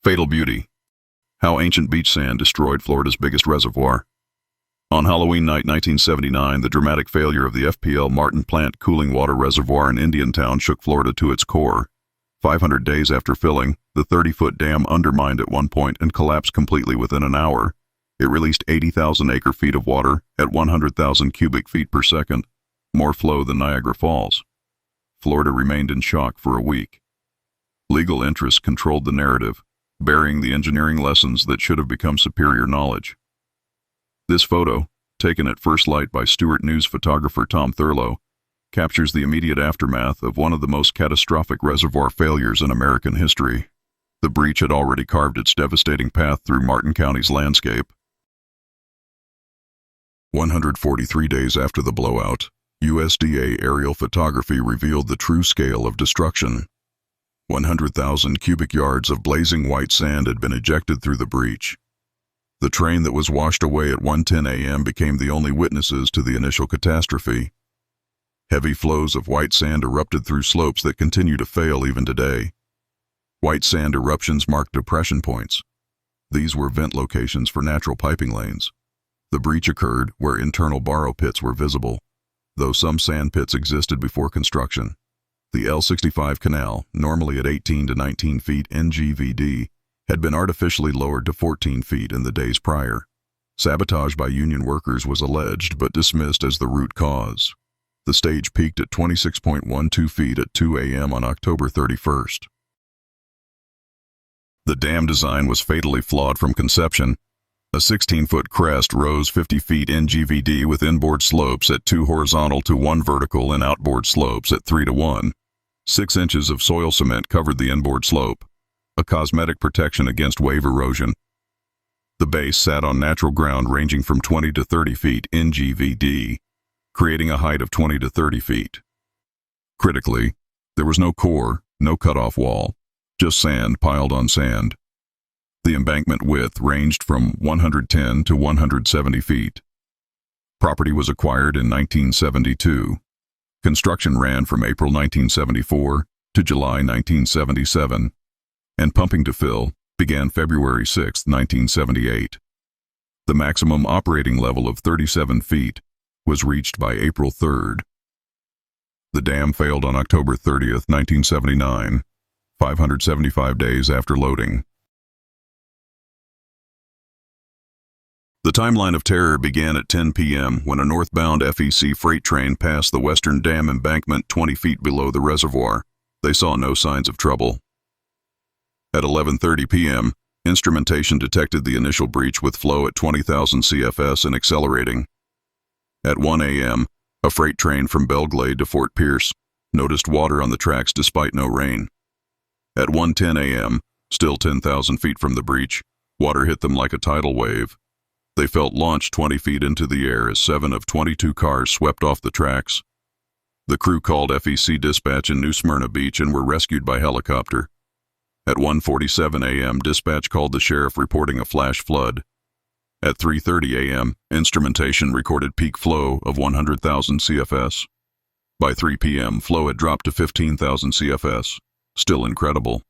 Fatal Beauty. How ancient beach sand destroyed Florida's biggest reservoir. On Halloween night 1979, the dramatic failure of the FPL Martin Plant cooling water reservoir in Indiantown shook Florida to its core. 500 days after filling, the 30-foot dam undermined at one point and collapsed completely within an hour. It released 80,000 acre-feet of water at 100,000 cubic feet per second, more flow than Niagara Falls. Florida remained in shock for a week. Legal interests controlled the narrative, burying the engineering lessons that should have become superior knowledge. This photo, taken at first light by Stewart News photographer Tom Thurlow, captures the immediate aftermath of one of the most catastrophic reservoir failures in American history. The breach had already carved its devastating path through Martin County's landscape. 143 days after the blowout, USDA aerial photography revealed the true scale of destruction. 100,000 cubic yards of blazing white sand had been ejected through the breach. The train that was washed away at 1:10 a.m. became the only witnesses to the initial catastrophe. Heavy flows of white sand erupted through slopes that continue to fail even today. White sand eruptions marked depression points. These were vent locations for natural piping lanes. The breach occurred where internal borrow pits were visible, though some sand pits existed before construction. The L65 canal, normally at 18 to 19 feet NGVD, had been artificially lowered to 14 feet in the days prior. Sabotage by union workers was alleged but dismissed as the root cause. The stage peaked at 26.12 feet at 2 a.m. on October 31st. The dam design was fatally flawed from conception. A 16-foot crest rose 50 feet NGVD with inboard slopes at 2 horizontal to 1 vertical and outboard slopes at 3 to 1. 6 inches of soil cement covered the inboard slope, a cosmetic protection against wave erosion. The base sat on natural ground ranging from 20 to 30 feet NGVD, creating a height of 20 to 30 feet. Critically, there was no core, no cutoff wall, just sand piled on sand. The embankment width ranged from 110 to 170 feet. Property was acquired in 1972. Construction ran from April 1974 to July 1977, and pumping to fill began February 6, 1978. The maximum operating level of 37 feet was reached by April 3rd. The dam failed on October 30th, 1979, 575 days after loading. The timeline of terror began at 10 p.m. when a northbound FEC freight train passed the western dam embankment 20 feet below the reservoir. They saw no signs of trouble. At 11:30 p.m., instrumentation detected the initial breach with flow at 20,000 CFS and accelerating. At 1 a.m., a freight train from Belglade to Fort Pierce noticed water on the tracks despite no rain. At 1:10 a.m., still 10,000 feet from the breach, water hit them like a tidal wave. They felt launched 20 feet into the air as 7 of 22 cars swept off the tracks. The crew called FEC dispatch in New Smyrna Beach and were rescued by helicopter. At 1:47 a.m., dispatch called the sheriff reporting a flash flood. At 3:30 a.m., instrumentation recorded peak flow of 100,000 CFS. By 3 p.m., flow had dropped to 15,000 CFS. Still incredible.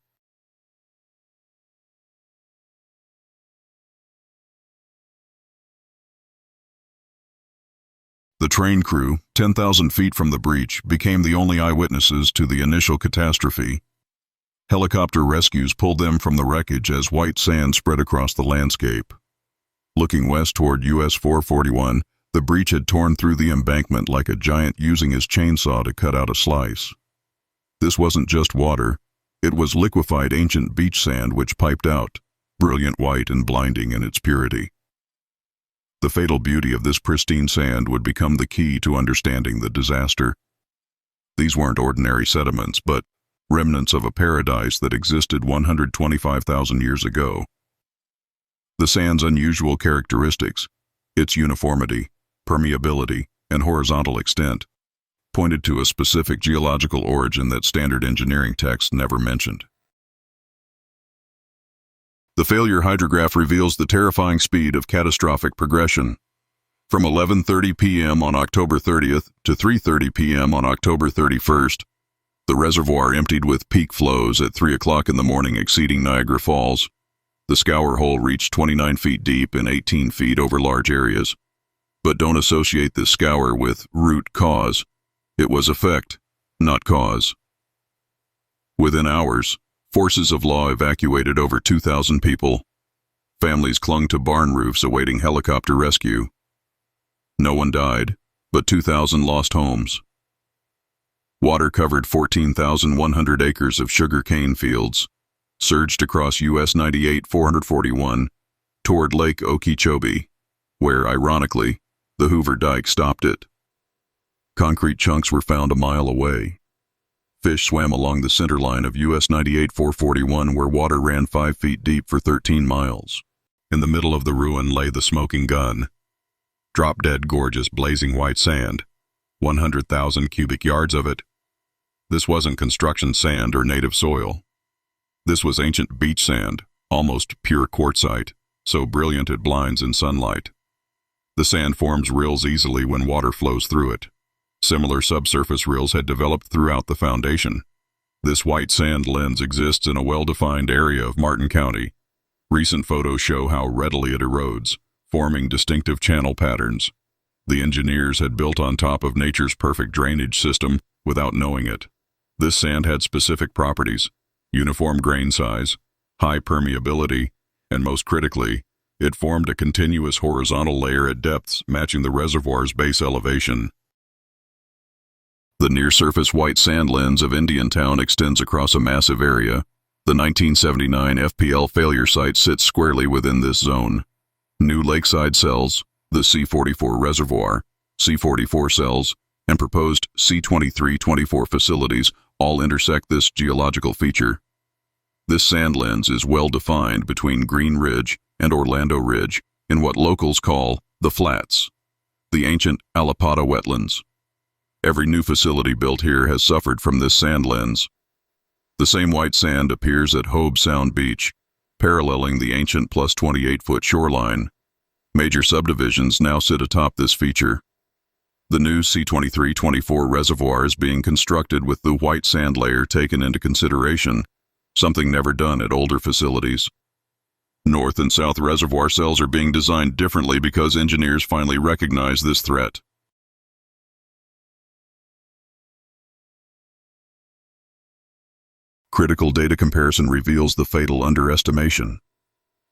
The train crew, 10,000 feet from the breach, became the only eyewitnesses to the initial catastrophe. Helicopter rescues pulled them from the wreckage as white sand spread across the landscape. Looking west toward US 441, the breach had torn through the embankment like a giant using his chainsaw to cut out a slice. This wasn't just water, it was liquefied ancient beach sand which piped out, brilliant white and blinding in its purity. The fatal beauty of this pristine sand would become the key to understanding the disaster. These weren't ordinary sediments, but remnants of a paradise that existed 125,000 years ago. The sand's unusual characteristics, its uniformity, permeability, and horizontal extent, pointed to a specific geological origin that standard engineering texts never mentioned. The failure hydrograph reveals the terrifying speed of catastrophic progression. From 11:30 p.m. on October 30th to 3:30 p.m. on October 31st, the reservoir emptied with peak flows at 3 o'clock in the morning exceeding Niagara Falls, The scour hole reached 29 feet deep and 18 feet over large areas. But don't associate this scour with root cause. It was effect, not cause. Within hours, forces of law evacuated over 2,000 people. Families clung to barn roofs awaiting helicopter rescue. No one died, but 2,000 lost homes. Water covered 14,100 acres of sugar cane fields, surged across US 98 441 toward Lake Okeechobee, where, ironically, the Hoover Dike stopped it. Concrete chunks were found a mile away. Fish swam along the center line of US 98 441 where water ran 5 feet deep for 13 miles. In the middle of the ruin lay the smoking gun. Drop-dead gorgeous blazing white sand, 100,000 cubic yards of it. This wasn't construction sand or native soil. This was ancient beach sand, almost pure quartzite, so brilliant it blinds in sunlight. The sand forms rills easily when water flows through it. Similar subsurface rills had developed throughout the foundation. This white sand lens exists in a well-defined area of Martin County. Recent photos show how readily it erodes, forming distinctive channel patterns. The engineers had built on top of nature's perfect drainage system without knowing it. This sand had specific properties: uniform grain size, high permeability, and most critically, it formed a continuous horizontal layer at depths matching the reservoir's base elevation. The near-surface white sand lens of Indiantown extends across a massive area. The 1979 FPL failure site sits squarely within this zone. New lakeside cells, the C44 reservoir, C44 cells, and proposed C23-24 facilities all intersect this geological feature. This sand lens is well defined between Green Ridge and Orlando Ridge in what locals call the Flats, the ancient Allapattah wetlands. Every new facility built here has suffered from this sand lens. The same white sand appears at Hobe Sound Beach, paralleling the ancient plus 28-foot shoreline. Major subdivisions now sit atop this feature. The new C23-24 reservoir is being constructed with the white sand layer taken into consideration, something never done at older facilities. North and south reservoir cells are being designed differently because engineers finally recognize this threat. Critical data comparison reveals the fatal underestimation.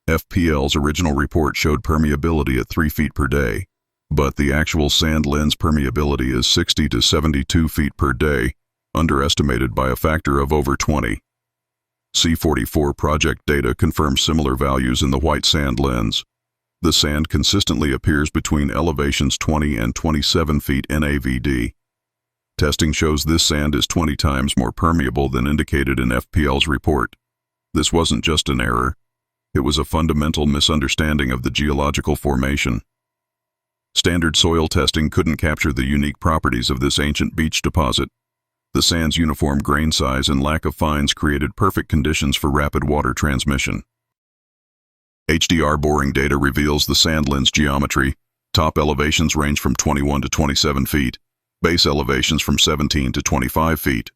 FPL's original report showed permeability at 3 feet per day, but the actual sand lens permeability is 60 to 72 feet per day, underestimated by a factor of over 20. C44 project data confirms similar values in the white sand lens. The sand consistently appears between elevations 20 and 27 feet NAVD. Testing shows this sand is 20 times more permeable than indicated in FPL's report. This wasn't just an error. It was a fundamental misunderstanding of the geological formation. Standard soil testing couldn't capture the unique properties of this ancient beach deposit. The sand's uniform grain size and lack of fines created perfect conditions for rapid water transmission. HDR boring data reveals the sand lens geometry. Top elevations range from 21 to 27 feet. Base elevations from 17 to 25 feet.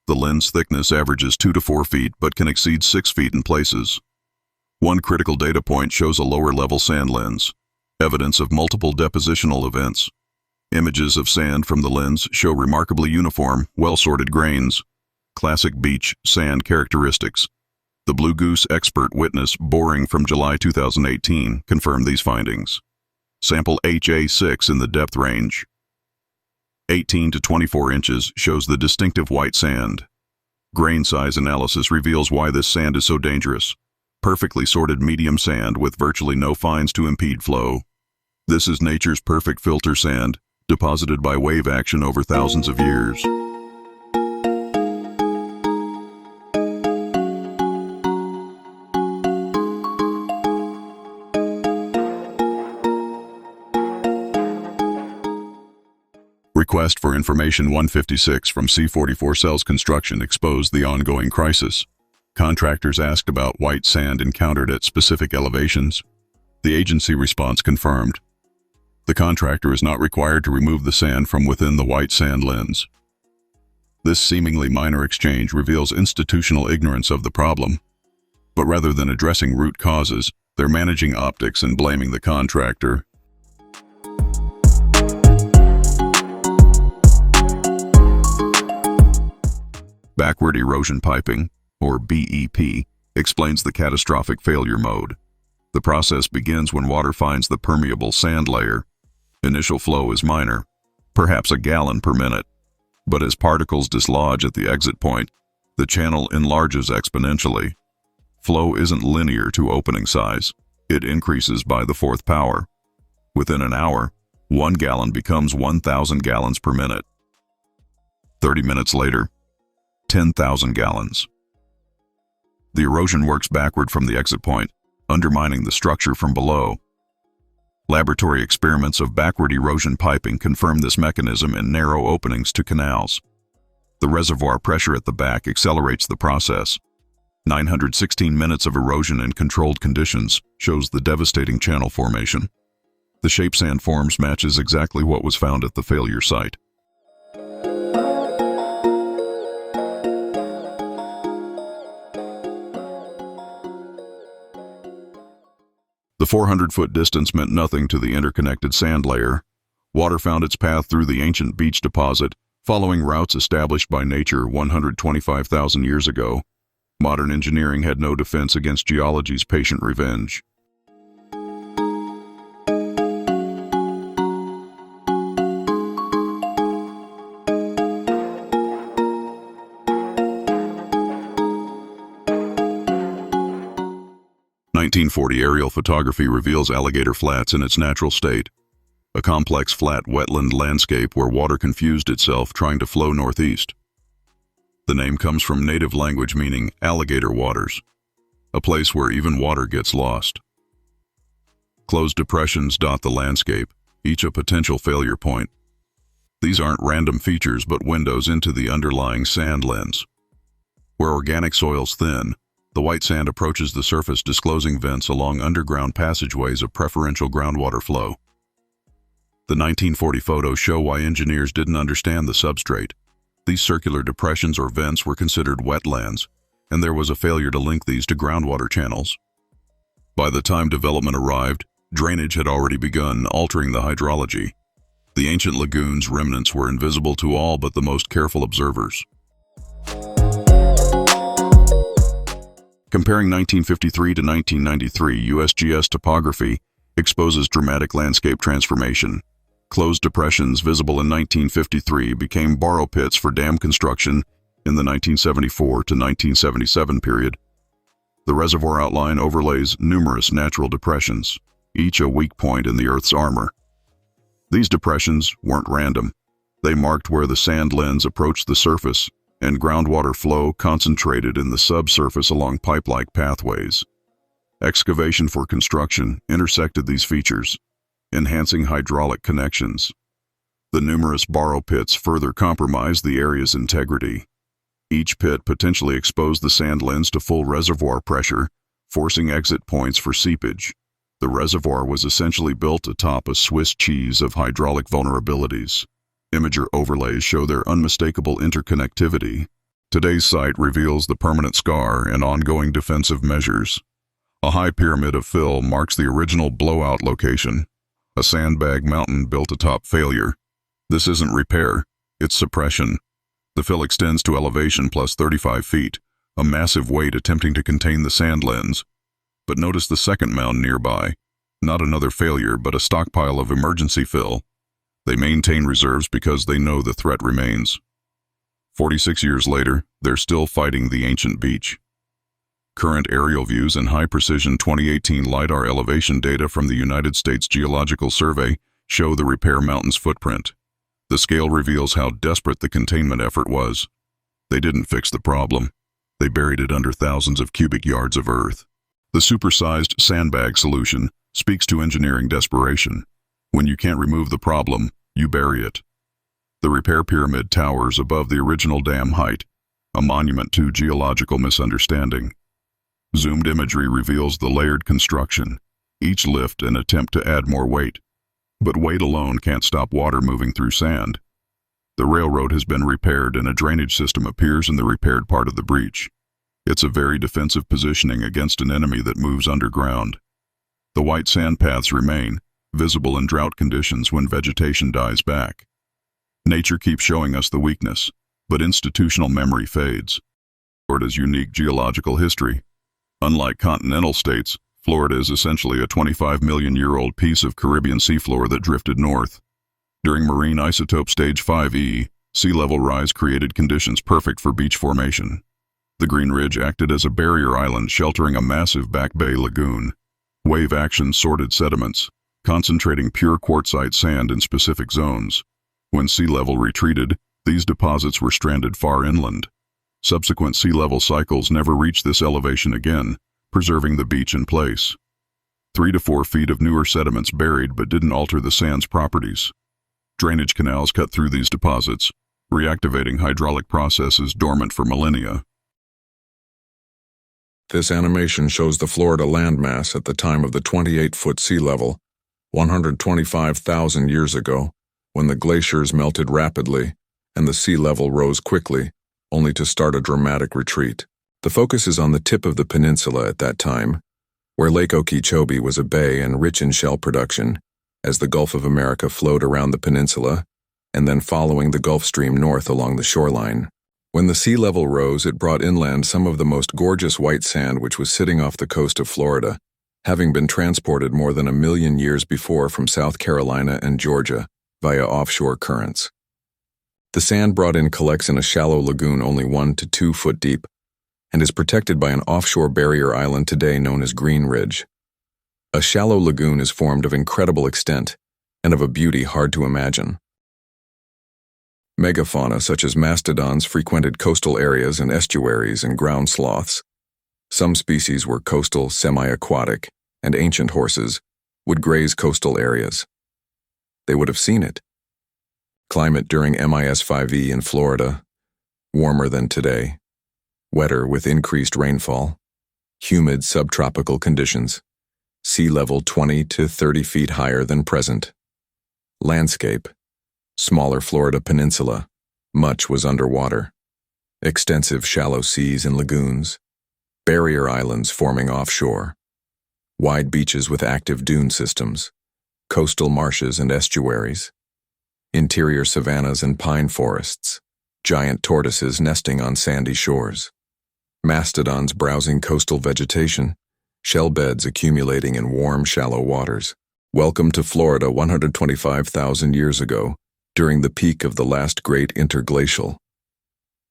The lens thickness averages 2 to 4 feet but can exceed 6 feet in places. One critical data point shows a lower-level sand lens, evidence of multiple depositional events. Images of sand from the lens show remarkably uniform, well-sorted grains. Classic beach sand characteristics. The Blue Goose expert witness boring from July 2018 confirmed these findings. Sample HA6 in the depth range. 18 to 24 inches shows the distinctive white sand. Grain size analysis reveals why this sand is so dangerous. Perfectly sorted medium sand with virtually no fines to impede flow. This is nature's perfect filter sand, deposited by wave action over thousands of years. Request for Information 156 from C44 Cells Construction exposed the ongoing crisis. Contractors asked about white sand encountered at specific elevations. The agency response confirmed. The contractor is not required to remove the sand from within the white sand lens. This seemingly minor exchange reveals institutional ignorance of the problem. But rather than addressing root causes, they're managing optics and blaming the contractor. Backward erosion piping, or BEP, explains the catastrophic failure mode. The process begins when water finds the permeable sand layer. Initial flow is minor, perhaps a gallon per minute. But as particles dislodge at the exit point, the channel enlarges exponentially. Flow isn't linear to opening size. It increases by the fourth power. Within an hour, 1 gallon becomes 1,000 gallons per minute. 30 minutes later, 10,000 gallons. The erosion works backward from the exit point, undermining the structure from below. Laboratory experiments of backward erosion piping confirm this mechanism in narrow openings to canals. The reservoir pressure at the back accelerates the process. 916 minutes of erosion in controlled conditions shows the devastating channel formation. The shape sand forms matches exactly what was found at the failure site. The 400-foot distance meant nothing to the interconnected sand layer. Water found its path through the ancient beach deposit, following routes established by nature 125,000 years ago. Modern engineering had no defense against geology's patient revenge. The 1940 aerial photography reveals Alligator Flats in its natural state, a complex flat wetland landscape where water confused itself trying to flow northeast. The name comes from native language meaning alligator waters, a place where even water gets lost. Closed depressions dot the landscape, each a potential failure point. These aren't random features but windows into the underlying sand lens. Where organic soil's thin, the white sand approaches the surface, disclosing vents along underground passageways of preferential groundwater flow. The 1940 photos show why engineers didn't understand the substrate. These circular depressions or vents were considered wetlands, and there was a failure to link these to groundwater channels. By the time development arrived, drainage had already begun, altering the hydrology. The ancient lagoon's remnants were invisible to all but the most careful observers. Comparing 1953 to 1993, USGS topography exposes dramatic landscape transformation. Closed depressions visible in 1953 became borrow pits for dam construction in the 1974 to 1977 period. The reservoir outline overlays numerous natural depressions, each a weak point in the Earth's armor. These depressions weren't random. They marked where the sand lens approached the surface, and groundwater flow concentrated in the subsurface along pipe-like pathways. Excavation for construction intersected these features, enhancing hydraulic connections. The numerous borrow pits further compromised the area's integrity. Each pit potentially exposed the sand lens to full reservoir pressure, forcing exit points for seepage. The reservoir was essentially built atop a Swiss cheese of hydraulic vulnerabilities. Imager overlays show their unmistakable interconnectivity. Today's site reveals the permanent scar and ongoing defensive measures. A high pyramid of fill marks the original blowout location, a sandbag mountain built atop failure. This isn't repair, it's suppression. The fill extends to elevation plus 35 feet, a massive weight attempting to contain the sand lens. But notice the second mound nearby, not another failure but a stockpile of emergency fill. They maintain reserves because they know the threat remains. 46 years later, they're still fighting the ancient beach. Current aerial views and high-precision 2018 LiDAR elevation data from the United States Geological Survey show the repair mountain's footprint. The scale reveals how desperate the containment effort was. They didn't fix the problem. They buried it under thousands of cubic yards of earth. The supersized sandbag solution speaks to engineering desperation. When you can't remove the problem, you bury it. The repair pyramid towers above the original dam height, a monument to geological misunderstanding. Zoomed imagery reveals the layered construction, each lift an attempt to add more weight. But weight alone can't stop water moving through sand. The railroad has been repaired and a drainage system appears in the repaired part of the breach. It's a very defensive positioning against an enemy that moves underground. The white sand paths remain, visible in drought conditions when vegetation dies back. Nature keeps showing us the weakness, but institutional memory fades. Florida's unique geological history. Unlike continental states, Florida is essentially a 25-million-year-old piece of Caribbean seafloor that drifted north. During marine isotope stage 5e, sea level rise created conditions perfect for beach formation. The Green Ridge acted as a barrier island sheltering a massive back bay lagoon. Wave action sorted sediments, concentrating pure quartzite sand in specific zones. When sea level retreated, these deposits were stranded far inland. Subsequent sea level cycles never reached this elevation again, preserving the beach in place. 3 to 4 feet of newer sediments buried but didn't alter the sand's properties. Drainage canals cut through these deposits, reactivating hydraulic processes dormant for millennia. This animation shows the Florida landmass at the time of the 28-foot sea level, 125,000 years ago, when the glaciers melted rapidly and the sea level rose quickly, only to start a dramatic retreat. The focus is on the tip of the peninsula at that time, where Lake Okeechobee was a bay and rich in shell production, as the Gulf of America flowed around the peninsula, and then following the Gulf Stream north along the shoreline. When the sea level rose, it brought inland some of the most gorgeous white sand which was sitting off the coast of Florida, having been transported more than 1 million years before from South Carolina and Georgia via offshore currents. The sand brought in collects in a shallow lagoon only 1 to 2 foot deep and is protected by an offshore barrier island today known as Green Ridge. A shallow lagoon is formed of incredible extent and of a beauty hard to imagine. Megafauna such as mastodons frequented coastal areas and estuaries and ground sloths. Some species were coastal, semi-aquatic, and ancient horses would graze coastal areas. They would have seen it. Climate during MIS 5e in Florida, warmer than today, wetter with increased rainfall, humid subtropical conditions, sea level 20 to 30 feet higher than present. Landscape, smaller Florida peninsula, much was underwater. Extensive shallow seas and lagoons, barrier islands forming offshore, wide beaches with active dune systems, coastal marshes and estuaries, interior savannas and pine forests, giant tortoises nesting on sandy shores, mastodons browsing coastal vegetation, shell beds accumulating in warm, shallow waters. Welcome to Florida 125,000 years ago, during the peak of the last great interglacial.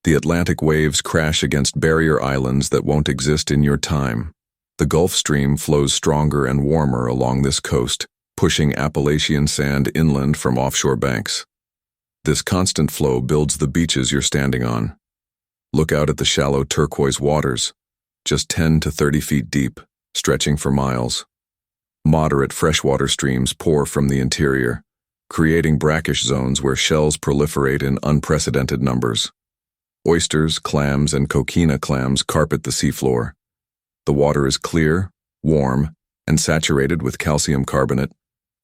The Atlantic waves crash against barrier islands that won't exist in your time. The Gulf Stream flows stronger and warmer along this coast, pushing Appalachian sand inland from offshore banks. This constant flow builds the beaches you're standing on. Look out at the shallow turquoise waters, just 10 to 30 feet deep, stretching for miles. Moderate freshwater streams pour from the interior, creating brackish zones where shells proliferate in unprecedented numbers. Oysters, clams, and coquina clams carpet the seafloor. The water is clear, warm, and saturated with calcium carbonate,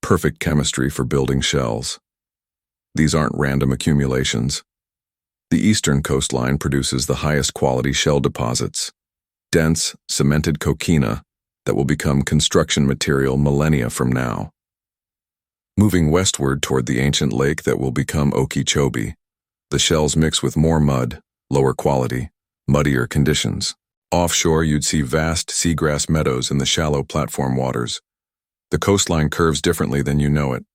perfect chemistry for building shells. These aren't random accumulations. The eastern coastline produces the highest quality shell deposits, dense, cemented coquina that will become construction material millennia from now. Moving westward toward the ancient lake that will become Okeechobee, the shells mix with more mud, lower quality, muddier conditions. Offshore, you'd see vast seagrass meadows in the shallow platform waters. The coastline curves differently than you know it.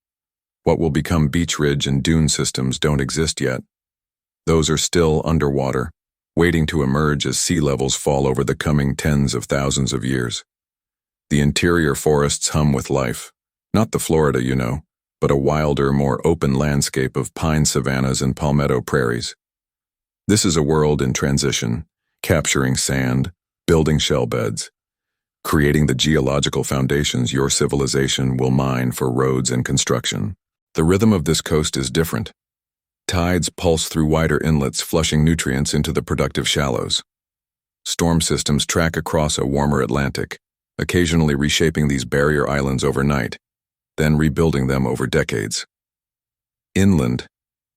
What will become beach ridge and dune systems don't exist yet. Those are still underwater, waiting to emerge as sea levels fall over the coming tens of thousands of years. The interior forests hum with life, not the Florida you know, but a wilder, more open landscape of pine savannas and palmetto prairies. This is a world in transition, capturing sand, building shell beds, creating the geological foundations your civilization will mine for roads and construction. The rhythm of this coast is different. Tides pulse through wider inlets, flushing nutrients into the productive shallows. Storm systems track across a warmer Atlantic, occasionally reshaping these barrier islands overnight, then rebuilding them over decades. Inland,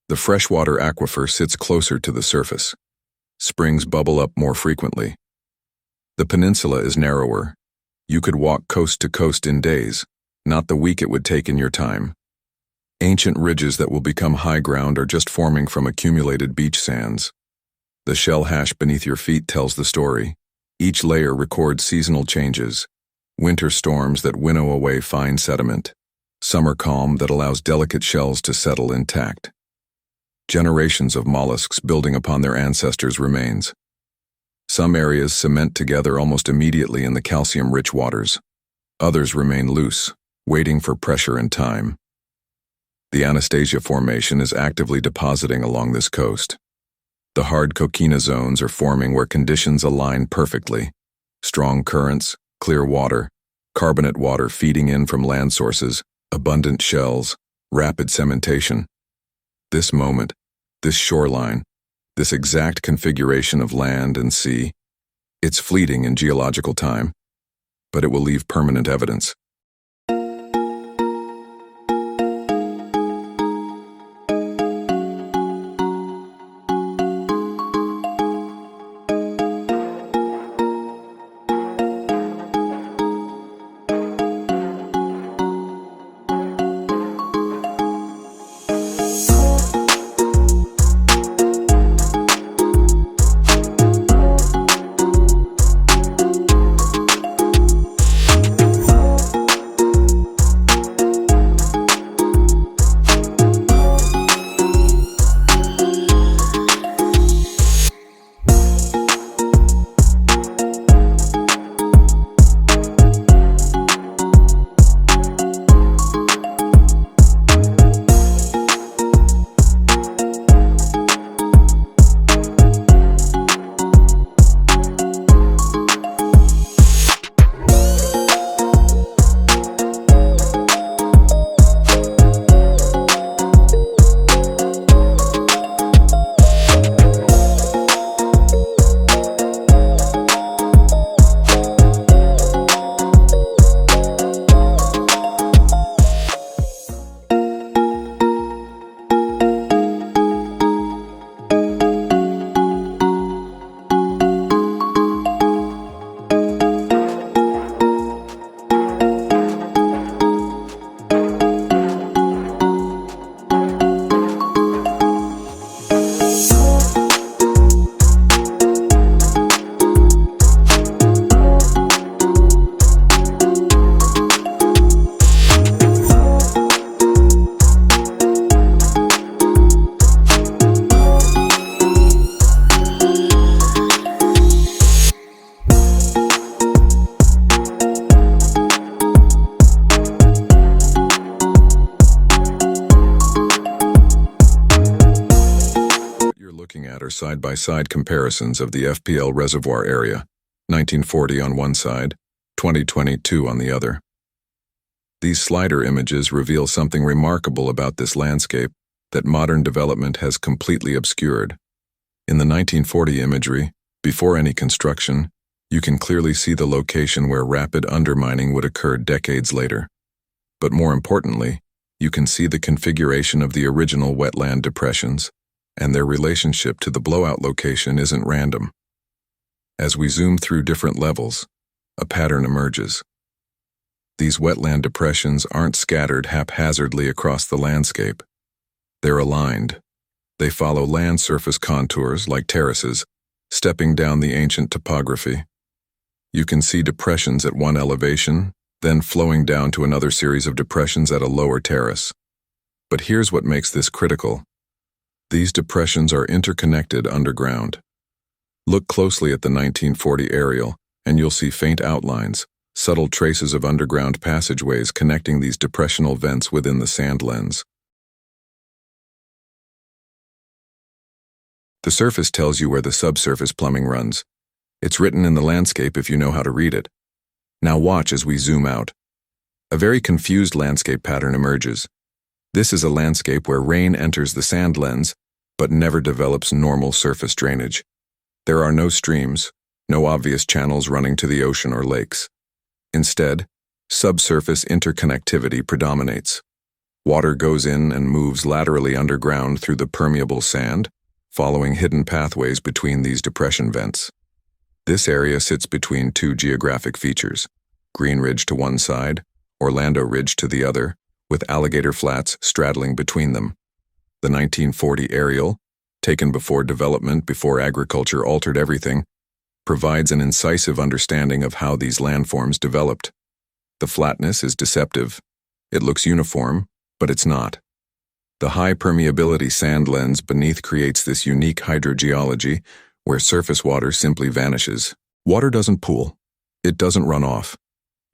the freshwater aquifer sits closer to the surface. Springs bubble up more frequently, The peninsula is narrower. You could walk coast to coast in days, not the week it would take in your time. Ancient ridges that will become high ground are just forming from accumulated beach sands. The shell hash beneath your feet tells the story. Each layer records seasonal changes, winter storms that winnow away fine sediment, summer calm that allows delicate shells to settle intact. Generations of mollusks building upon their ancestors' remains. Some areas cement together almost immediately in the calcium-rich waters. Others remain loose, waiting for pressure and time. The Anastasia Formation is actively depositing along this coast. The hard coquina zones are forming where conditions align perfectly. Strong currents, clear water, carbonate water feeding in from land sources, abundant shells, rapid cementation. This moment, this shoreline, this exact configuration of land and sea, it's fleeting in geological time, but it will leave permanent evidence. Side-by-side comparisons of the FPL reservoir area, 1940 on one side, 2022 on the other. These slider images reveal something remarkable about this landscape that modern development has completely obscured. In the 1940 imagery, before any construction, you can clearly see the location where rapid undermining would occur decades later. But more importantly, you can see the configuration of the original wetland depressions, and their relationship to the blowout location isn't random. As we zoom through different levels, a pattern emerges. These wetland depressions aren't scattered haphazardly across the landscape. They're aligned. They follow land surface contours like terraces, stepping down the ancient topography. You can see depressions at one elevation, then flowing down to another series of depressions at a lower terrace. But here's what makes this critical. These depressions are interconnected underground. Look closely at the 1940 aerial, and you'll see faint outlines, subtle traces of underground passageways connecting these depressional vents within the sand lens. The surface tells you where the subsurface plumbing runs. It's written in the landscape if you know how to read it. Now watch as we zoom out. A very confused landscape pattern emerges. This is a landscape where rain enters the sand lens, but never develops normal surface drainage. There are no streams, no obvious channels running to the ocean or lakes. Instead, subsurface interconnectivity predominates. Water goes in and moves laterally underground through the permeable sand, following hidden pathways between these depression vents. This area sits between two geographic features, Green Ridge to one side, Orlando Ridge to the other, with Alligator Flats straddling between them. The 1940 aerial, taken before development, before agriculture altered everything, provides an incisive understanding of how these landforms developed. The flatness is deceptive. It looks uniform, but it's not. The high permeability sand lens beneath creates this unique hydrogeology where surface water simply vanishes. Water doesn't pool. It doesn't run off.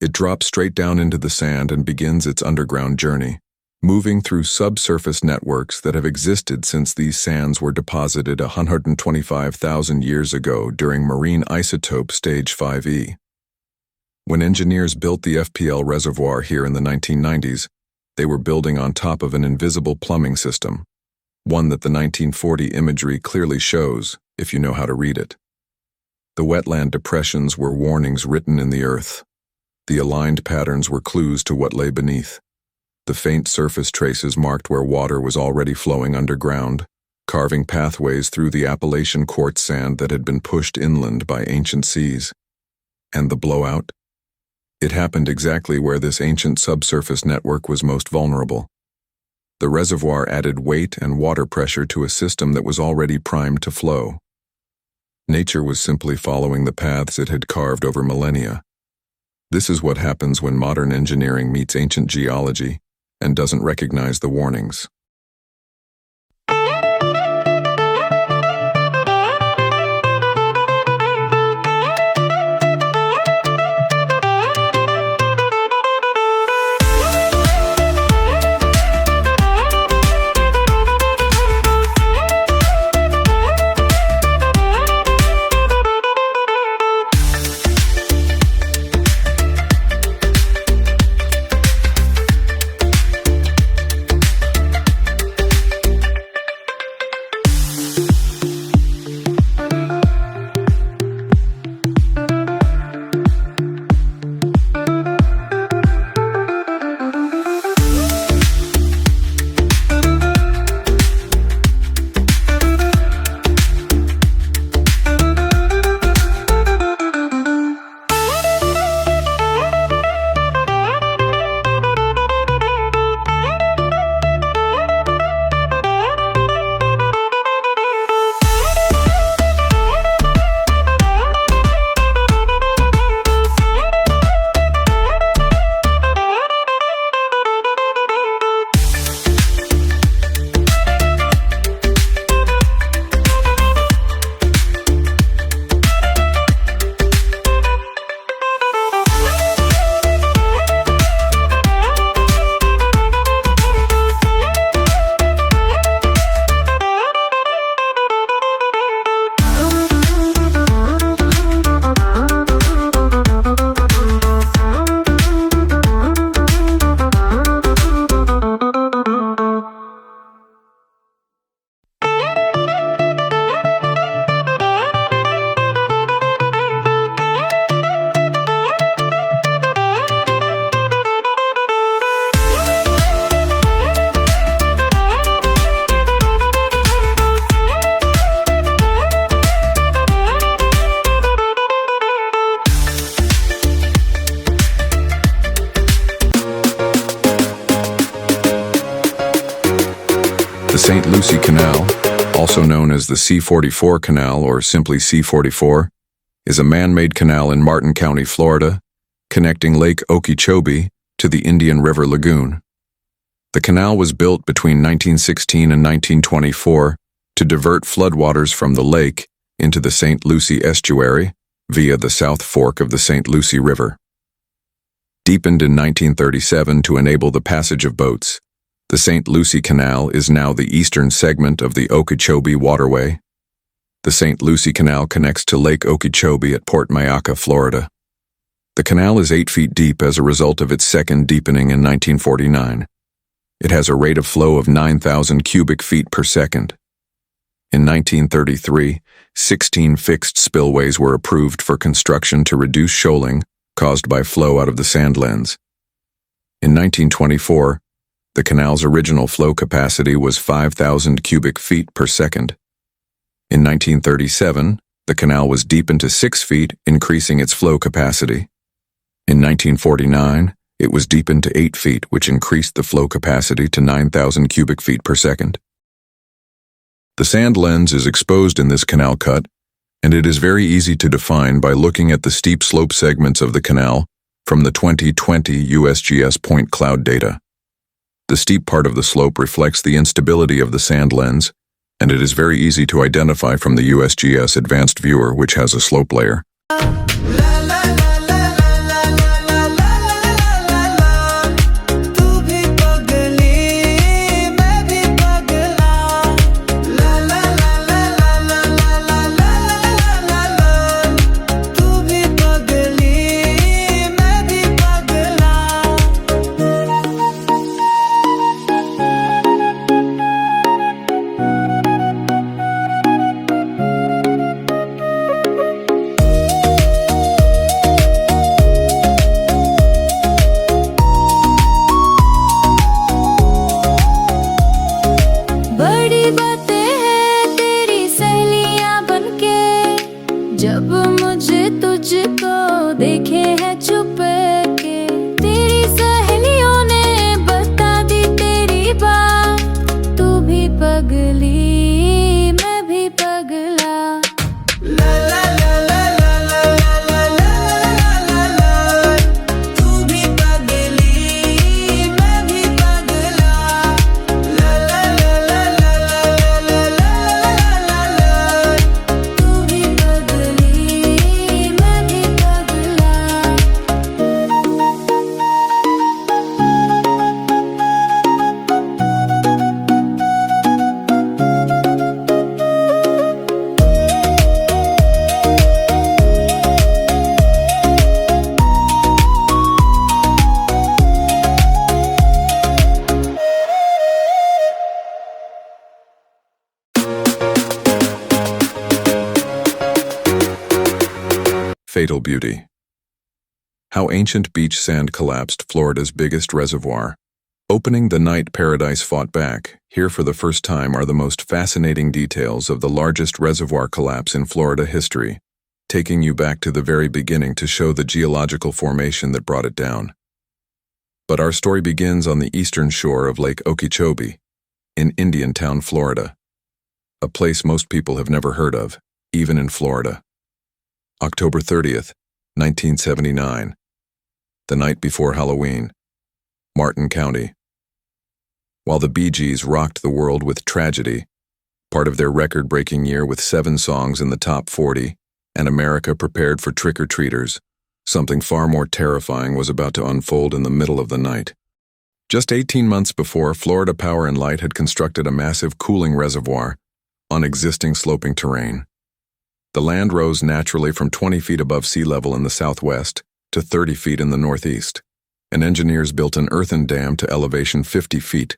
It drops straight down into the sand and begins its underground journey, moving through subsurface networks that have existed since these sands were deposited 125,000 years ago during marine isotope stage 5E. When engineers built the FPL reservoir here in the 1990s, they were building on top of an invisible plumbing system, one that the 1940 imagery clearly shows, if you know how to read it. The wetland depressions were warnings written in the earth. The aligned patterns were clues to what lay beneath. The faint surface traces marked where water was already flowing underground, carving pathways through the Appalachian quartz sand that had been pushed inland by ancient seas. And the blowout? It happened exactly where this ancient subsurface network was most vulnerable. The reservoir added weight and water pressure to a system that was already primed to flow. Nature was simply following the paths it had carved over millennia. This is what happens when modern engineering meets ancient geology and doesn't recognize the warnings. The St. Lucie Canal, also known as the C-44 Canal or simply C-44, is a man-made canal in Martin County, Florida, connecting Lake Okeechobee to the Indian River Lagoon. The canal was built between 1916 and 1924 to divert floodwaters from the lake into the St. Lucie estuary via the South Fork of the St. Lucie River. Deepened in 1937 to enable the passage of boats, the St. Lucie Canal is now the eastern segment of the Okeechobee Waterway. The St. Lucie Canal connects to Lake Okeechobee at Port Mayaca, Florida. The canal is 8 feet deep as a result of its second deepening in 1949. It has a rate of flow of 9,000 cubic feet per second. In 1933, 16 fixed spillways were approved for construction to reduce shoaling caused by flow out of the sand lens. In 1924, the canal's original flow capacity was 5,000 cubic feet per second. In 1937, The canal was deepened to 6 feet, increasing its flow capacity. In 1949, it was deepened to 8 feet, which increased the flow capacity to 9,000 cubic feet per second. The sand lens is exposed in this canal cut, and it is very easy to define by looking at the steep slope segments of the canal from the 2020 USGS point cloud data. The steep part of the slope reflects the instability of the sand lens, and it is very easy to identify from the USGS Advanced Viewer, which has a slope layer. जब मुझे तुझको देखे है छुप के, तेरी सहेलियों ने बता दी तेरी बात, तू भी पगली मैं भी पगला। ला ला ला ला ला ला ला ला ला ला, तू भी पगली मैं भी पगला। ला ला ला ला ला ला ला ला ला, तू भी पगली मैं भी पगला। Fatal Beauty. How ancient beach sand collapsed Florida's biggest reservoir. Opening the night paradise fought back, here for the first time are the most fascinating details of the largest reservoir collapse in Florida history, taking you back to the very beginning to show the geological formation that brought it down. But our story begins on the eastern shore of Lake Okeechobee, in Indiantown, Florida, a place most people have never heard of, even in Florida. October 30th, 1979. The night before Halloween. Martin County. While the Bee Gees rocked the world with Tragedy, part of their record-breaking year with 7 songs in the top 40, and America prepared for trick-or-treaters, something far more terrifying was about to unfold in the middle of the night. Just 18 months before, Florida Power and Light had constructed a massive cooling reservoir on existing sloping terrain. The land rose naturally from 20 feet above sea level in the southwest to 30 feet in the northeast, and engineers built an earthen dam to elevation 50 feet,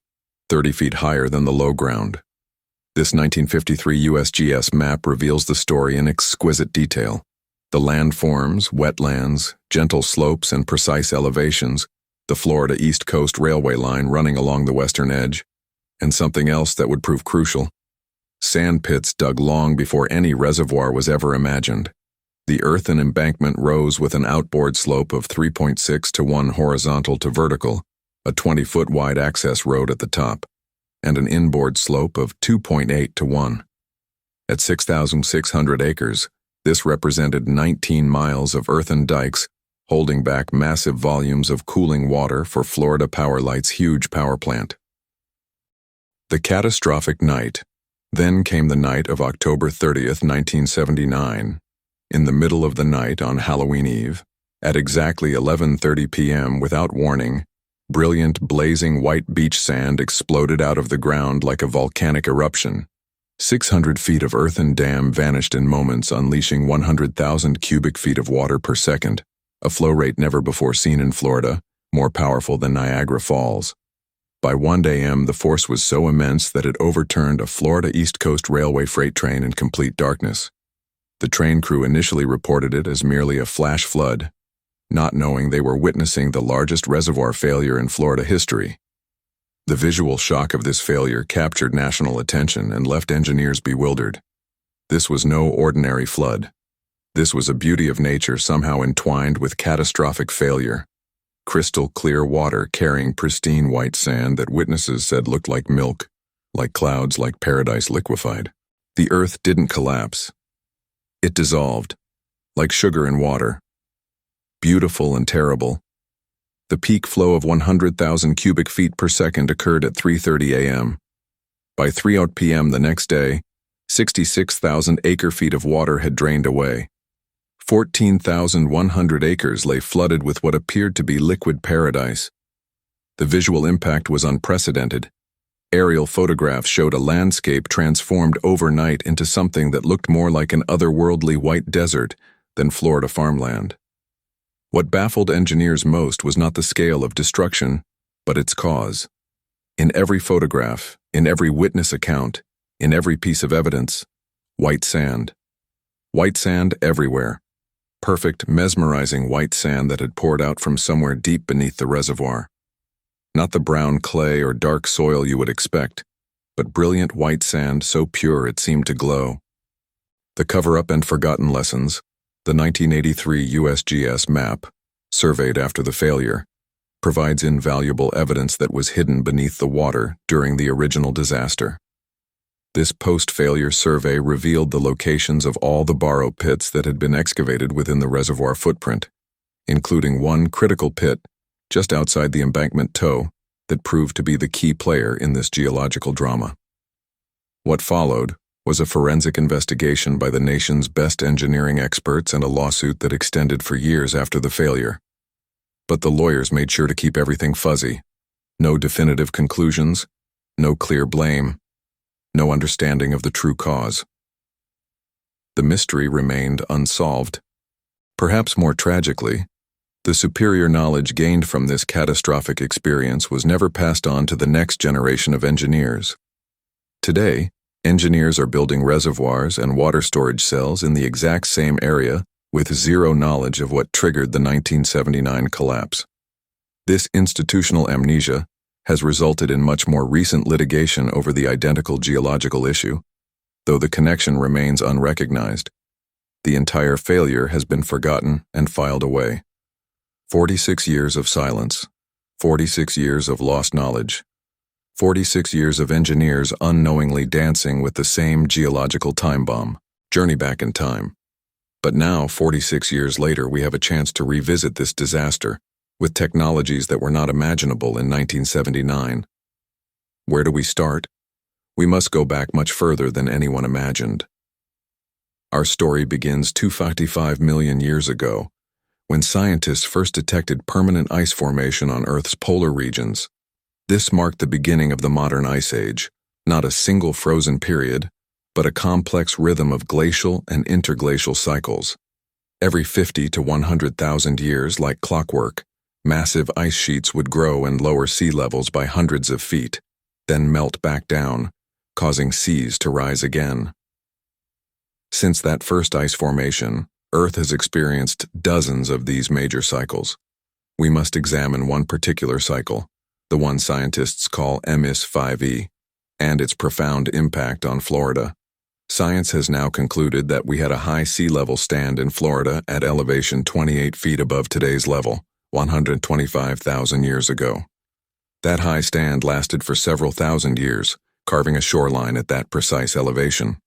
30 feet higher than the low ground. This 1953 USGS map reveals the story in exquisite detail. The landforms, wetlands, gentle slopes, and precise elevations, the Florida East Coast Railway line running along the western edge, and something else that would prove crucial. Sand pits dug long before any reservoir was ever imagined. The earthen embankment rose with an outboard slope of 3.6 to 1 horizontal to vertical, a 20-foot wide access road at the top, and an inboard slope of 2.8 to 1. At 6,600 acres, this represented 19 miles of earthen dikes holding back massive volumes of cooling water for Florida Power Light's huge power plant. The catastrophic night. Then came the night of October 30th, 1979. In the middle of the night on Halloween Eve, at exactly 11:30 p.m. without warning, brilliant blazing white beach sand exploded out of the ground like a volcanic eruption. 600 feet of earthen dam vanished in moments, unleashing 100,000 cubic feet of water per second, a flow rate never before seen in Florida, more powerful than Niagara Falls. By 1 a.m., the force was so immense that it overturned a Florida East Coast Railway freight train in complete darkness. The train crew initially reported it as merely a flash flood, not knowing they were witnessing the largest reservoir failure in Florida history. The visual shock of this failure captured national attention and left engineers bewildered. This was no ordinary flood. This was a beauty of nature somehow entwined with catastrophic failure. Crystal clear water carrying pristine white sand that witnesses said looked like milk, like clouds, like paradise liquefied. The earth didn't collapse. It dissolved, like sugar in water. Beautiful and terrible. The peak flow of 100,000 cubic feet per second occurred at 3:30 a.m. By 3:00 p.m. the next day, 66,000 acre-feet of water had drained away. 14,100 acres lay flooded with what appeared to be liquid paradise. The visual impact was unprecedented. Aerial photographs showed a landscape transformed overnight into something that looked more like an otherworldly white desert than Florida farmland. What baffled engineers most was not the scale of destruction, but its cause. In every photograph, in every witness account, in every piece of evidence, white sand. White sand everywhere. Perfect, mesmerizing white sand that had poured out from somewhere deep beneath the reservoir. Not the brown clay or dark soil you would expect, but brilliant white sand so pure it seemed to glow. The cover-up and forgotten lessons, the 1983 USGS map, surveyed after the failure, provides invaluable evidence that was hidden beneath the water during the original disaster. This post-failure survey revealed the locations of all the borrow pits that had been excavated within the reservoir footprint, including one critical pit just outside the embankment toe that proved to be the key player in this geological drama. What followed was a forensic investigation by the nation's best engineering experts and a lawsuit that extended for years after the failure. But the lawyers made sure to keep everything fuzzy. No definitive conclusions, no clear blame, no understanding of the true cause. The mystery remained unsolved. Perhaps more tragically, the superior knowledge gained from this catastrophic experience was never passed on to the next generation of engineers. Today, engineers are building reservoirs and water storage cells in the exact same area with zero knowledge of what triggered the 1979 collapse. This institutional amnesia has resulted in much more recent litigation over the identical geological issue, though the connection remains unrecognized. The entire failure has been forgotten and filed away. 46 years of silence, 46 years of lost knowledge, 46 years of engineers unknowingly dancing with the same geological time bomb, journey back in time. But now, 46 years later, we have a chance to revisit this disaster with technologies that were not imaginable in 1979. Where do we start? We must go back much further than anyone imagined. Our story begins 255 million years ago, when scientists first detected permanent ice formation on Earth's polar regions. This marked the beginning of the modern ice age, not a single frozen period, but a complex rhythm of glacial and interglacial cycles. Every 50 to 100,000 years, like clockwork, massive ice sheets would grow and lower sea levels by hundreds of feet, then melt back down, causing seas to rise again. Since that first ice formation, Earth has experienced dozens of these major cycles. We must examine one particular cycle, the one scientists call EMIS 5e, and its profound impact on Florida. Science has now concluded that we had a high sea level stand in Florida at elevation 28 feet above today's level, 125,000 years ago. That high stand lasted for several thousand years, carving a shoreline at that precise elevation.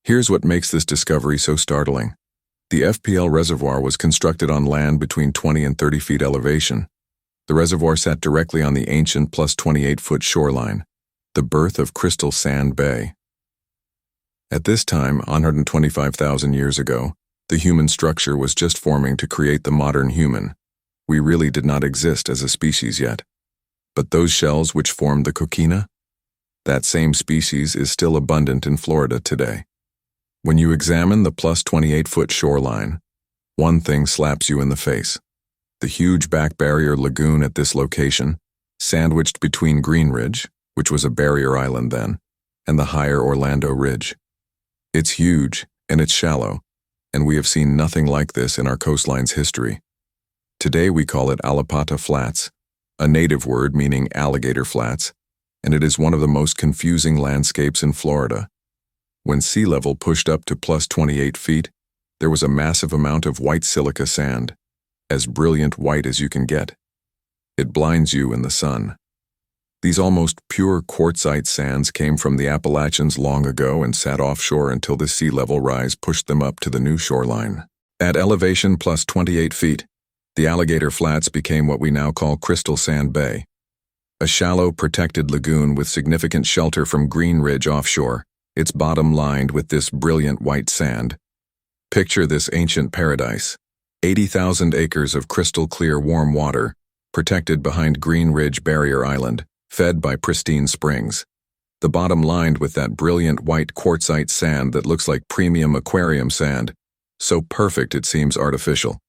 Here's what makes this discovery so startling. The FPL reservoir was constructed on land between 20 and 30 feet elevation. The reservoir sat directly on the ancient plus 28-foot shoreline, the birth of Crystal Sand Bay. At this time, 125,000 years ago, the human structure was just forming to create the modern human. We really did not exist as a species yet. But those shells which formed the coquina? That same species is still abundant in Florida today. When you examine the plus 28-foot shoreline, one thing slaps you in the face. The huge back barrier lagoon at this location, sandwiched between Green Ridge, which was a barrier island then, and the higher Orlando Ridge. It's huge, and it's shallow, and we have seen nothing like this in our coastline's history. Today we call it Alapata Flats, a native word meaning alligator flats, and it is one of the most confusing landscapes in Florida. When sea level pushed up to plus 28 feet, there was a massive amount of white silica sand, as brilliant white as you can get. It blinds you in the sun. These almost pure quartzite sands came from the Appalachians long ago and sat offshore until the sea level rise pushed them up to the new shoreline. At elevation plus 28 feet, the Alligator Flats became what we now call Crystal Sand Bay, a shallow, protected lagoon with significant shelter from Green Ridge offshore, its bottom lined with this brilliant white sand. Picture this ancient paradise, 80,000 acres of crystal-clear warm water, protected behind Green Ridge Barrier Island, fed by pristine springs. The bottom lined with that brilliant white quartzite sand that looks like premium aquarium sand, so perfect it seems artificial.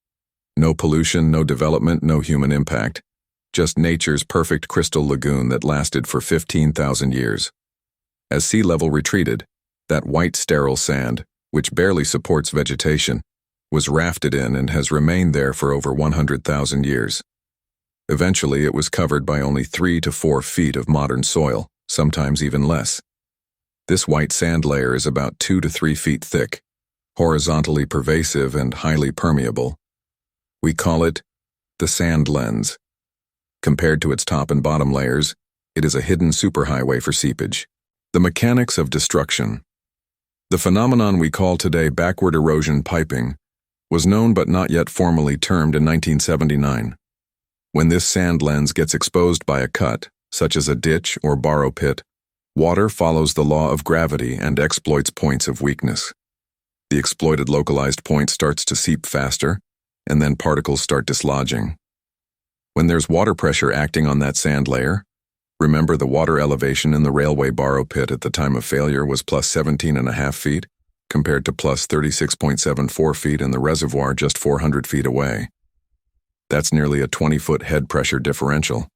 No pollution, no development, no human impact. Just nature's perfect crystal lagoon that lasted for 15,000 years. As sea level retreated, that white sterile sand, which barely supports vegetation, was rafted in and has remained there for over 100,000 years. Eventually, it was covered by only 3 to 4 feet of modern soil, sometimes even less. This white sand layer is about 2 to 3 feet thick, horizontally pervasive and highly permeable. We call it the sand lens. Compared to its top and bottom layers, it is a hidden superhighway for seepage. The mechanics of destruction. The phenomenon we call today backward erosion piping was known but not yet formally termed in 1979. When this sand lens gets exposed by a cut, such as a ditch or borrow pit, water follows the law of gravity and exploits points of weakness. The exploited localized point starts to seep faster, and then particles start dislodging. When there's water pressure acting on that sand layer, remember the water elevation in the railway borrow pit at the time of failure was plus 17.5 feet, compared to plus 36.74 feet in the reservoir just 400 feet away. That's nearly a 20-foot head pressure differential.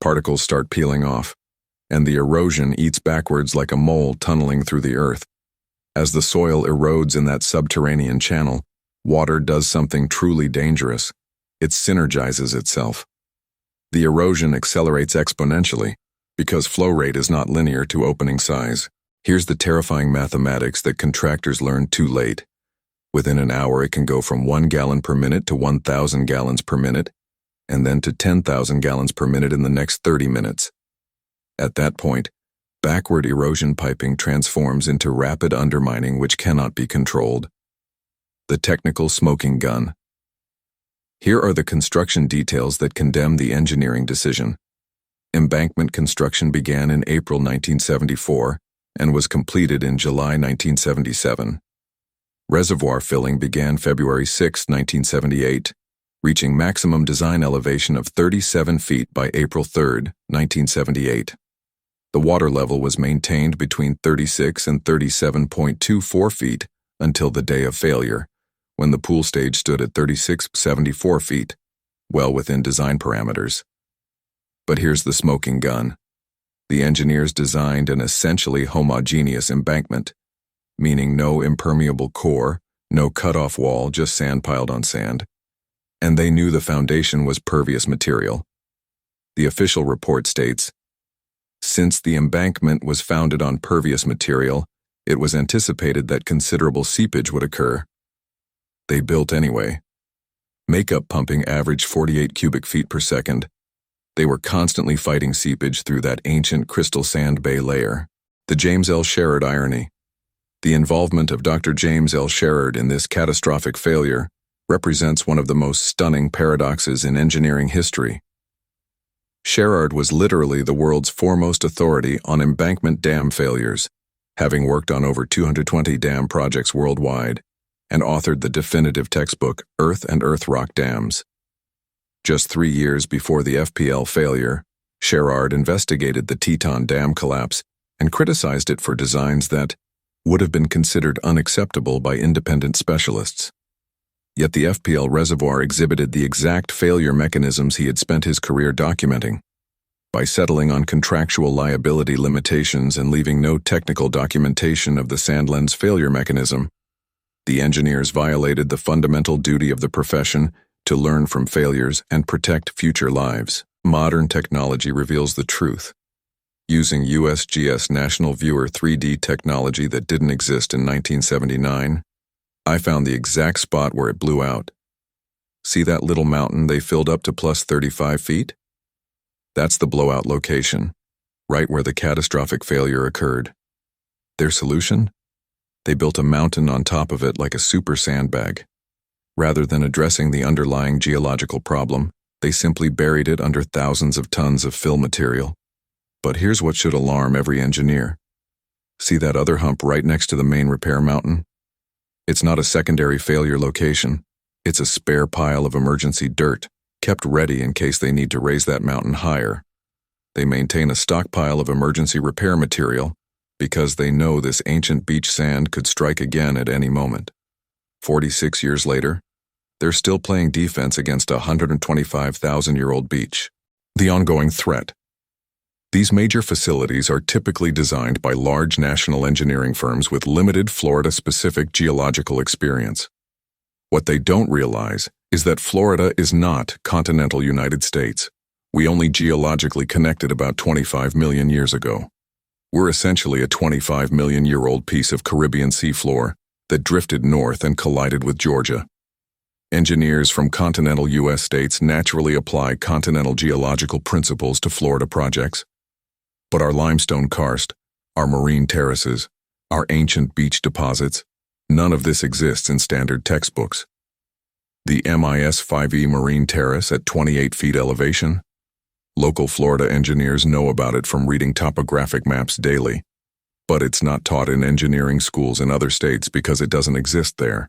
Particles start peeling off, and the erosion eats backwards like a mole tunneling through the earth. As the soil erodes in that subterranean channel, water does something truly dangerous. It synergizes itself. The erosion accelerates exponentially because flow rate is not linear to opening size. Here's the terrifying mathematics that contractors learned too late. Within an hour, it can go from 1 gallon per minute to 1,000 gallons per minute, and then to 10,000 gallons per minute in the next 30 minutes. At that point, backward erosion piping transforms into rapid undermining which cannot be controlled. The technical smoking gun. Here are the construction details that condemn the engineering decision. Embankment construction began in April 1974 and was completed in July 1977. Reservoir filling began February 6, 1978, reaching maximum design elevation of 37 feet by April 3, 1978. The water level was maintained between 36 and 37.24 feet until the day of failure, when the pool stage stood at 36.74 feet, well within design parameters. But here's the smoking gun. The engineers designed an essentially homogeneous embankment, meaning no impermeable core, no cut-off wall, just sand piled on sand. And they knew the foundation was pervious material. The official report states, since the embankment was founded on pervious material, it was anticipated that considerable seepage would occur. They built anyway. Makeup pumping averaged 48 cubic feet per second. They were constantly fighting seepage through that ancient crystal sand bay layer. The James L. Sherrard irony. The involvement of Dr. James L. Sherrard in this catastrophic failure represents one of the most stunning paradoxes in engineering history. Sherrard was literally the world's foremost authority on embankment dam failures, having worked on over 220 dam projects worldwide, and authored the definitive textbook Earth and Earth Rock Dams. Just 3 years before the FPL failure, Sherrard investigated the Teton Dam collapse and criticized it for designs that would have been considered unacceptable by independent specialists. Yet the FPL reservoir exhibited the exact failure mechanisms he had spent his career documenting. By settling on contractual liability limitations and leaving no technical documentation of the sand lens failure mechanism, the engineers violated the fundamental duty of the profession to learn from failures and protect future lives. Modern technology reveals the truth. Using USGS National Viewer 3D technology that didn't exist in 1979, I found the exact spot where it blew out. See that little mountain they filled up to plus 35 feet? That's the blowout location, right where the catastrophic failure occurred. Their solution? They built a mountain on top of it like a super sandbag. Rather than addressing the underlying geological problem, they simply buried it under thousands of tons of fill material. But here's what should alarm every engineer. See that other hump right next to the main repair mountain? It's not a secondary failure location. It's a spare pile of emergency dirt, kept ready in case they need to raise that mountain higher. They maintain a stockpile of emergency repair material because they know this ancient beach sand could strike again at any moment. 46 years later, they're still playing defense against a 125,000-year-old beach. The ongoing threat. These major facilities are typically designed by large national engineering firms with limited Florida-specific geological experience. What they don't realize is that Florida is not continental United States. We only geologically connected about 25 million years ago. We're essentially a 25-million-year-old piece of Caribbean seafloor that drifted north and collided with Georgia. Engineers from continental U.S. states naturally apply continental geological principles to Florida projects. But our limestone karst, our marine terraces, our ancient beach deposits, none of this exists in standard textbooks. The MIS 5E Marine Terrace at 28 feet elevation? Local Florida engineers know about it from reading topographic maps daily, but it's not taught in engineering schools in other states because it doesn't exist there.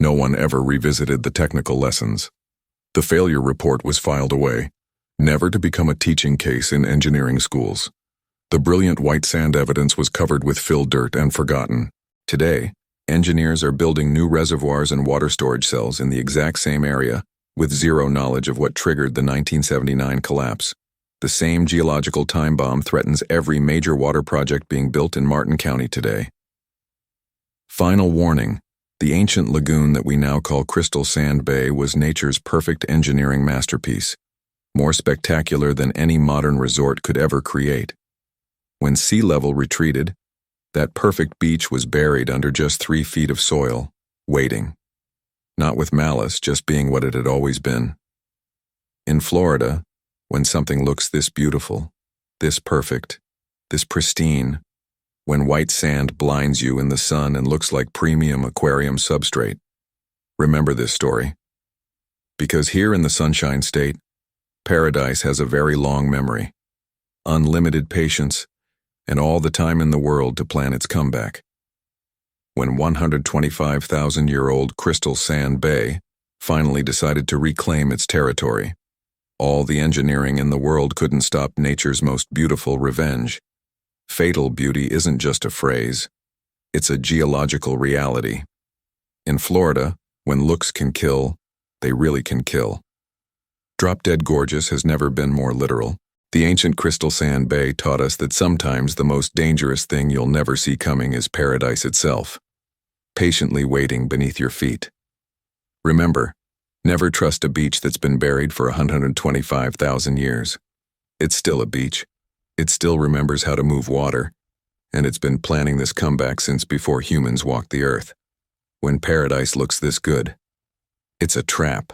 No one ever revisited the technical lessons. The failure report was filed away, never to become a teaching case in engineering schools. The brilliant white sand evidence was covered with fill dirt and forgotten. Today, engineers are building new reservoirs and water storage cells in the exact same area, with zero knowledge of what triggered the 1979 collapse. The same geological time bomb threatens every major water project being built in Martin County today. Final warning: the ancient lagoon that we now call Crystal Sand Bay was nature's perfect engineering masterpiece, more spectacular than any modern resort could ever create. When sea level retreated, that perfect beach was buried under just 3 feet of soil, waiting. Not with malice, just being what it had always been. In Florida, when something looks this beautiful, this perfect, this pristine, when white sand blinds you in the sun and looks like premium aquarium substrate, remember this story. Because here in the Sunshine State, paradise has a very long memory, unlimited patience, and all the time in the world to plan its comeback. When 125,000-year-old Crystal Sand Bay finally decided to reclaim its territory, all the engineering in the world couldn't stop nature's most beautiful revenge. Fatal beauty isn't just a phrase, it's a geological reality. In Florida, when looks can kill, they really can kill. Drop Dead Gorgeous has never been more literal. The ancient Crystal Sand Bay taught us that sometimes the most dangerous thing you'll never see coming is paradise itself, patiently waiting beneath your feet. Remember, never trust a beach that's been buried for 125,000 years. It's still a beach. It still remembers how to move water, and it's been planning this comeback since before humans walked the earth. When paradise looks this good, it's a trap.